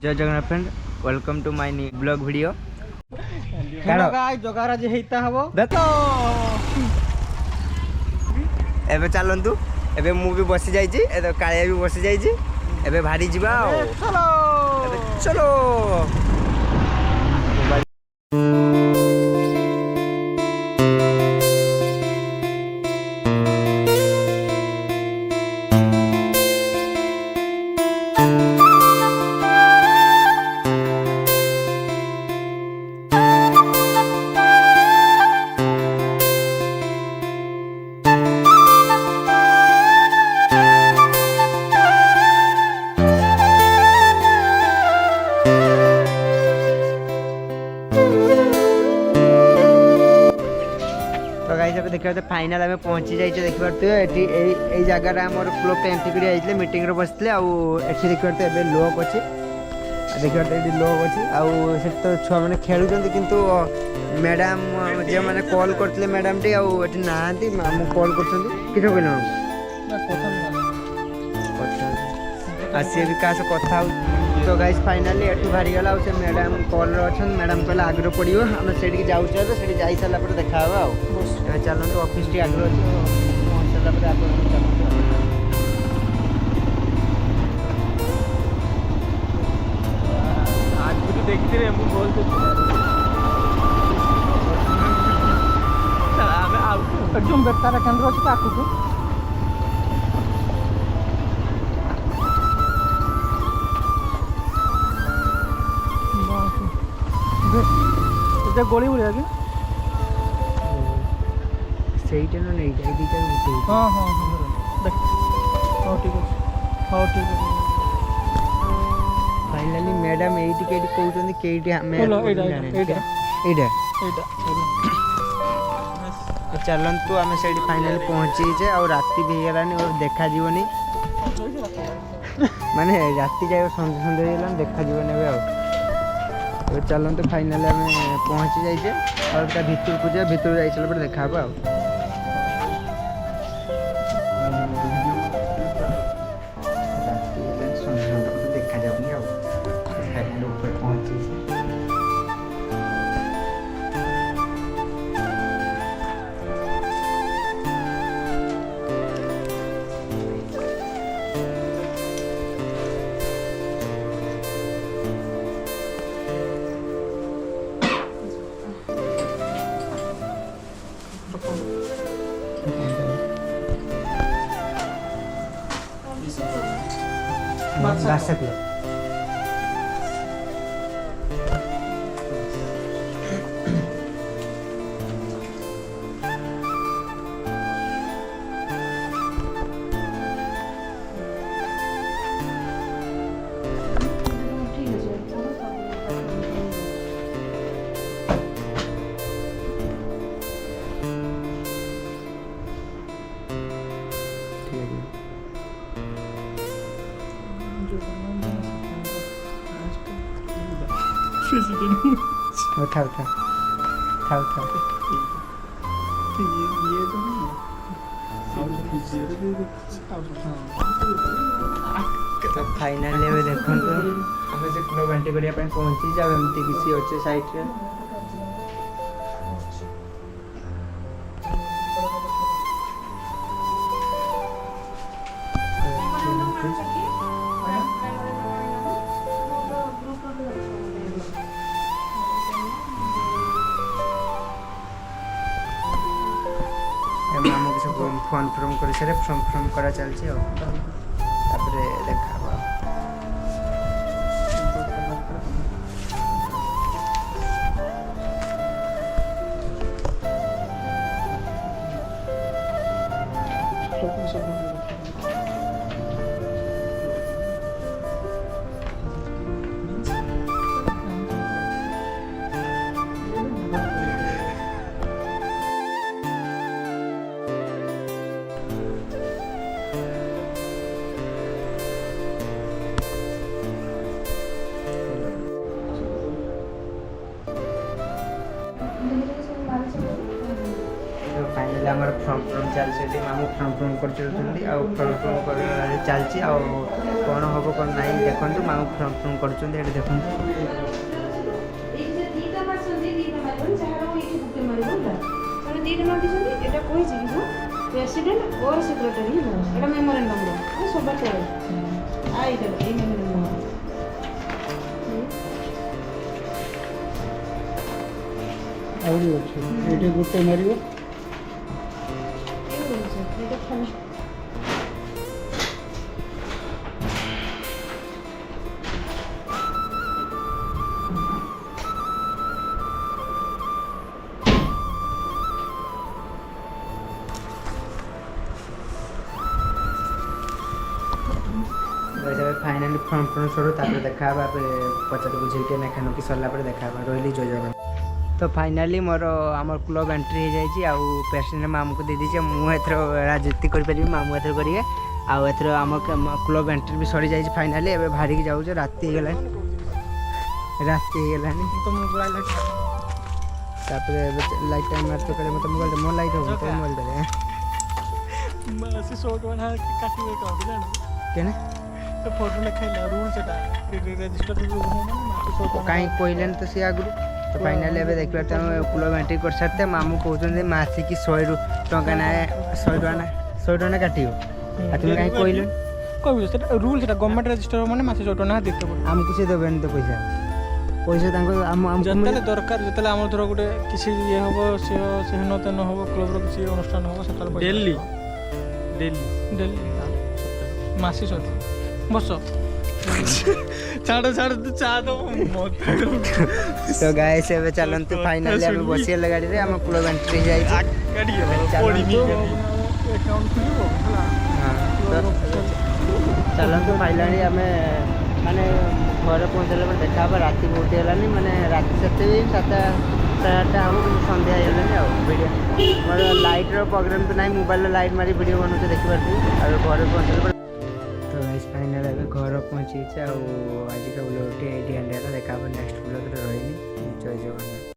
जय Jagannath friend, welcome to my new blog video. Hello guys, जोगारा जे हेता हबो देखो एबे चलंतु। एबे मु भी बसी जाइछि, एबे कालिया भी बसी जाइछि। एबे भारी जिबा चलो एबे चलो। तो गाइस देखिए फाइनाल आम पहुँची जाइए। देखिए ये जगह आमर क्लब एंट्री कर जाइए मीटिंग बसते आठी देखिए ए लोक अच्छे देखिए ये लोक अच्छे आठ तो छुआ मैंने खेलुं किंतु मैडम जो मैंने कॉल करते मैडम टी आठ ना कॉल कर सी भी क्या कथा। तो गाइस फाइनाली एठू बाहरी गला से मैडम कॉल अच्छा मैडम कहला आग्रह पड़ो आम से जाऊँ से जा सारापर देखा चलते ऑफिस टी आग्रह अच्छे पहुँच सारापर आप देखते एकदम बेतार केन्द्र अच्छे आगू गोली भूलिया कि ସେଇଟା ନା ଏଇଟା ଏଇ ଦୁଇଟା ଗୋଟେ। हाँ हाँ हाँ देख हाँ ठीक है हाँ ठीक है। फाइनाली मैडम एइटी केडी कहउछन्ती केडी हमें एइटा एइटा तो चलंतु आम से फाइनाली पहुँची जे और राति भी गलानी और देखा जीवनी माने राति जाए संध्या संध्या गलानी देखा जीवनी तो चलते फाइनाली आम पहुँची जाइए और भितर को जा भितर जा सारा देखा देखा जाऊनी फाइनाली ऊपर पहुँची। बासक उठा उठा उठा उठा फाइनाली अब देखो आम से क्लब एंट्री करने पहुँची जाओ एमती किसी अच्छे साइट रे फॉर्म फॉर्म कर सारे फॉर्म फॉर्म करा चलछि तापरे देखा ହେଲେ ଆମର ଫର୍ମ ଚାଲିଛି ଏଠି ମାମୁଁ ଫର୍ମ କରୁଛନ୍ତି ଆଉ ଫର୍ମ ଚାଲିଛି ଆଉ କ'ଣ ହେବ କ'ଣ ନାହିଁ ଦେଖନ୍ତୁ ମାମୁଁ ଫର୍ମ କରୁଛନ୍ତି ଏଠି ଦେଖନ୍ତୁ। प्रेसिडेंट और सेक्रेटरी एटा मेमोरेंडम रो सब चले आ इटा ए मेमोरेंडम ଆହୁରି ଅଛି ଏଇଠି ଗୋଟେ ମାରିବ एटा खाली फाइनाली फर्म सरू तापर देखा पचार बुझे नेखा नोकी सरला देखा रही जय जगन्नाथ। तो फाइनाली मोर आम क्लब एंट्री हो जाए प्रेसिडेंट मामू को दे दीजिए मुझे राजनीति करी मामू एथर करेंगे आउ आम क्लब एंट्री भी सरी जाए फाइनाली एवं बाहर की जाऊँ राति हो गला लाइट टाइम मार तो मत मोबाइल मो लाइट हो तो मोबाइल ମାସେ 100 ଟଙ୍କା କାଟିବେ କହିଲା केने तो फोटो लिखाइला रूल सेटा रजिस्टर रूल माने मासେ 100 टଙ୍କା कहीं कहले तो सी आगु तो फाइनाली एवं देखा क्लब एंट्री कर सारते मामू कहते मासिक 100 टଙ୍କା ना 100 टଙ୍କା काटो आ तुम कहीं कहल कहू सेटा रूल सेटा गवर्नमेंट रजिस्टर माने मासे 100 टଙ୍କା देते पड़े आमको से देबेन तो पैसा पैसा जतले दरकार जतले हमर धर गुटे किसी ये हबो से न त न हबो क्लब रो किसी अनुष्ठान हबो सेटा डेली मासी सर बस छाड़ तू चा दो मत तो गाइस एबे चलंतु फाइनली हम बसियल गाड़ी रे हम क्लब एंट्री जाई गाड़ी पड़ी मी अकाउंट खुलिबो हला हां तो चलंतु फाइनली हमें माने घर पहुंचले पर देखा राति बहुत हेलानी माने राति सते भी 7:30 हम संध्या हेलानी आ वीडियो मोर लाइट रो प्रोग्राम तो नहीं मोबाइल लाइट मारी वीडियो बनते देखि पारती और घर पहुंचले तो गाइस फाइनल एबे घर पहुंची आज का ब्लॉग टी एडी देखा नेक्स्ट ब्लॉग रे रही जय जगन्नाथ।